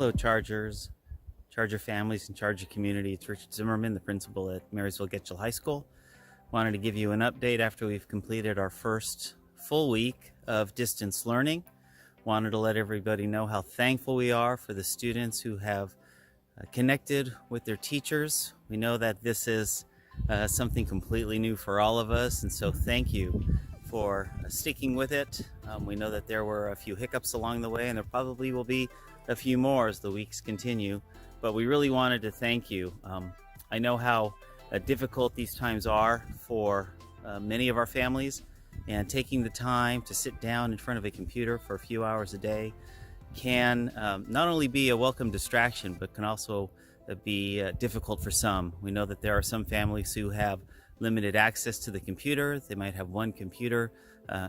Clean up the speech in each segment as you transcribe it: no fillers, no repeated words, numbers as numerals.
Hello, Charger families, and Charger community. It's Richard Zimmerman, the principal at Marysville Getchell High School. Wanted to give you an update after we've completed our first full week of distance learning. Wanted to let everybody know how thankful we are for the students who have connected with their teachers. We know that this is something completely new for all of us, and so thank you for sticking with it. We know that there were a few hiccups along the way, and there probably will be a few more as the weeks continue, but we really wanted to thank you. I know how difficult these times are for many of our families, and taking the time to sit down in front of a computer for a few hours a day can not only be a welcome distraction, but can also be difficult for some. We know that there are some families who have limited access to the computer. They might have one computer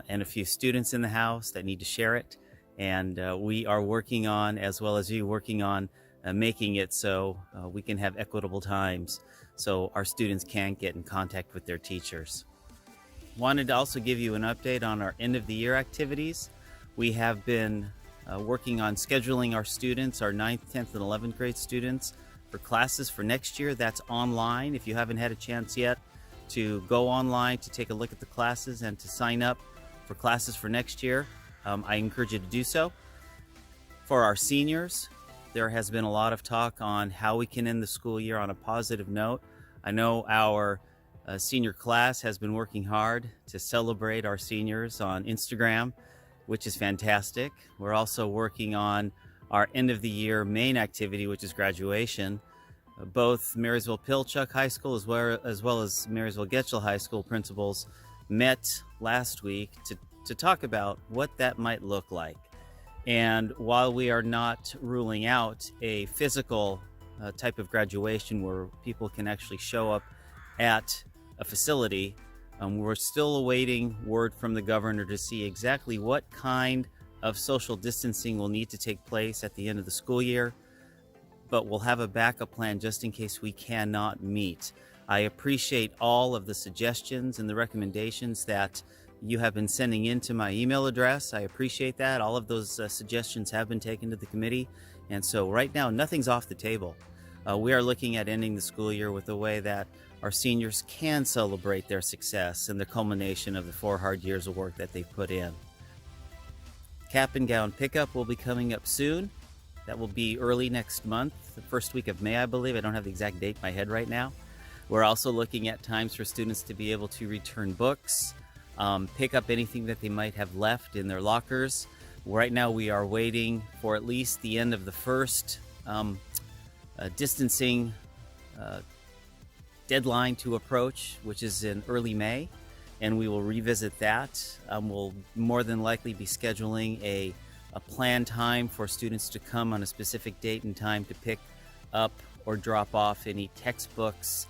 and a few students in the house that need to share it. And we are working on, as well as you, working on making it so we can have equitable times so our students can get in contact with their teachers. Wanted to also give you an update on our end of the year activities. We have been working on scheduling our students, our 9th, 10th, and 11th grade students, for classes for next year. That's online. If you haven't had a chance yet to go online to take a look at the classes and to sign up for classes for next year, I encourage you to do so. For our seniors, there has been a lot of talk on how we can end the school year on a positive note. I know our senior class has been working hard to celebrate our seniors on Instagram, which is fantastic. We're also working on our end of the year main activity, which is graduation. Both Marysville Pilchuck High School as well as Marysville Getchell High School principals met last week to talk about what that might look like. And while we are not ruling out a physical type of graduation where people can actually show up at a facility, we're still awaiting word from the governor to see exactly what kind of social distancing will need to take place at the end of the school year, but we'll have a backup plan just in case we cannot meet. I appreciate all of the suggestions and the recommendations that you have been sending into my email address. I appreciate that. All of those suggestions have been taken to the committee, and so right now nothing's off the table. We are looking at ending the school year with a way that our seniors can celebrate their success and the culmination of the 4 hard years of work that they've put in. Cap and gown pickup will be coming up soon. That will be early next month, the first week of May, I believe. I don't have the exact date in my head right now. We're also looking at times for students to be able to return books, pick up anything that they might have left in their lockers. Right now we are waiting for at least the end of the first distancing deadline to approach, which is in early May, and we will revisit that. We'll more than likely be scheduling a planned time for students to come on a specific date and time to pick up or drop off any textbooks,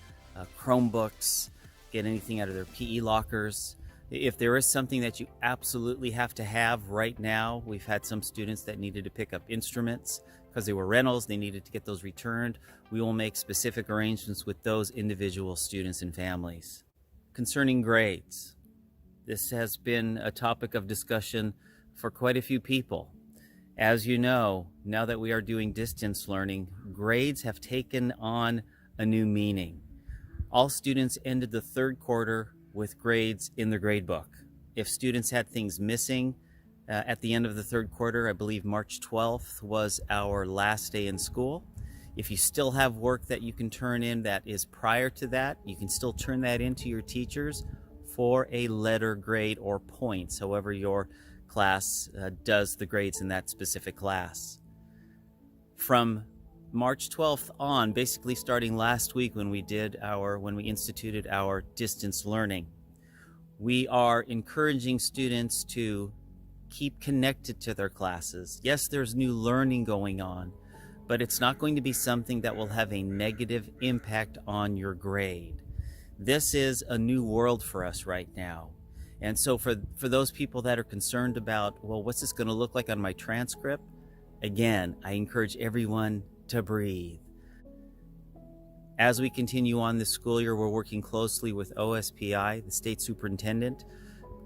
Chromebooks, get anything out of their PE lockers. If there is something that you absolutely have to have right now, we've had some students that needed to pick up instruments because they were rentals, they needed to get those returned. We will make specific arrangements with those individual students and families. Concerning grades, this has been a topic of discussion for quite a few people. As you know, now that we are doing distance learning, grades have taken on a new meaning. All students ended the 3rd quarter with grades in their grade book. If students had things missing at the end of the 3rd quarter, I believe March 12th was our last day in school. If you still have work that you can turn in that is prior to that, you can still turn that into your teachers for a letter grade or points, however your class does the grades in that specific class. From March 12th on, basically starting last week when we instituted our distance learning, we are encouraging students to keep connected to their classes. Yes, there's new learning going on, but it's not going to be something that will have a negative impact on your grade. This is a new world for us right now. And so for those people that are concerned about, well, what's this going to look like on my transcript? Again, I encourage everyone to breathe. As we continue on this school year, we're working closely with OSPI, the state superintendent,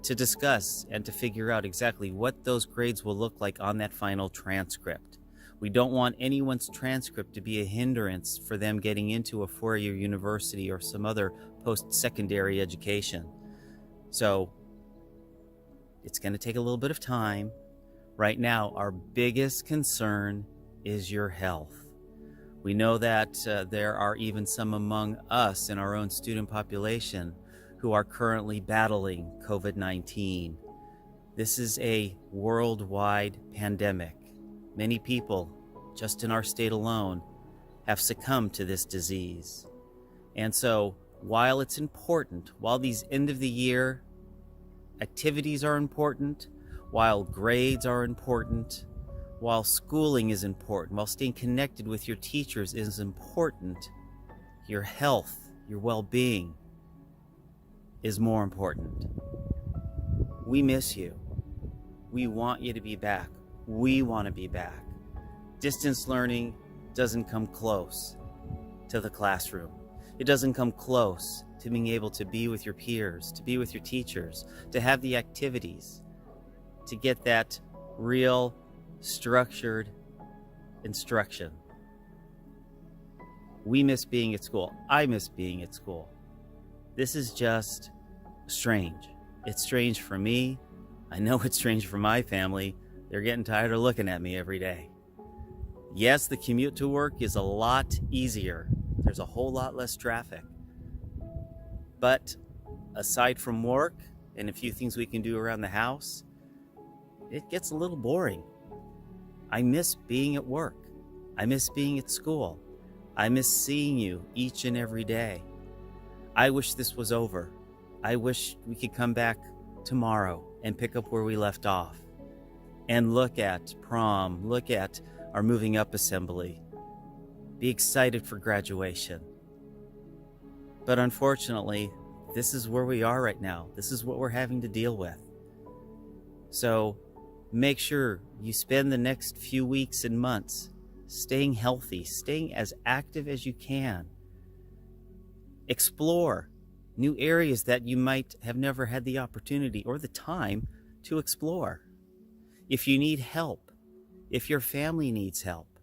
to discuss and to figure out exactly what those grades will look like on that final transcript. We don't want anyone's transcript to be a hindrance for them getting into a four-year university or some other post-secondary education. So it's going to take a little bit of time. Right now, our biggest concern is your health. We know that there are even some among us in our own student population who are currently battling COVID-19. This is a worldwide pandemic. Many people, just in our state alone, have succumbed to this disease. And so, while it's important, while these end of the year activities are important, while grades are important, while schooling is important, while staying connected with your teachers is important, your health, your well-being is more important. We miss you. We want you to be back. We want to be back. Distance learning doesn't come close to the classroom. It doesn't come close to being able to be with your peers, to be with your teachers, to have the activities, to get that real structured instruction. We miss being at school. I miss being at school. This is just strange. It's strange for me. I know it's strange for my family. They're getting tired of looking at me every day. Yes, the commute to work is a lot easier. There's a whole lot less traffic. But aside from work and a few things we can do around the house, it gets a little boring. I miss being at work. I miss being at school. I miss seeing you each and every day. I wish this was over. I wish we could come back tomorrow and pick up where we left off and look at prom, look at our moving up assembly, be excited for graduation. But unfortunately, this is where we are right now. This is what we're having to deal with. So make sure you spend the next few weeks and months staying healthy, staying as active as you can. Explore new areas that you might have never had the opportunity or the time to explore. If you need help, if your family needs help,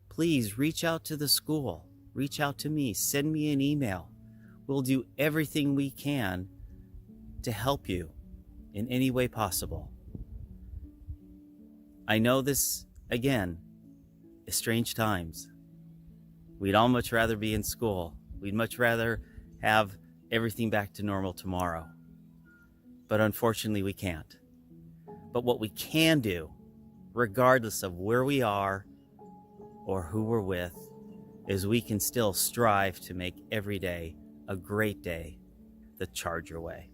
please reach out to the school, reach out to me, send me an email. We'll do everything we can to help you in any way possible. I know this, again, is strange times. We'd all much rather be in school. We'd much rather have everything back to normal tomorrow. But unfortunately, we can't. But what we can do, regardless of where we are or who we're with, is we can still strive to make every day a great day the Charger way.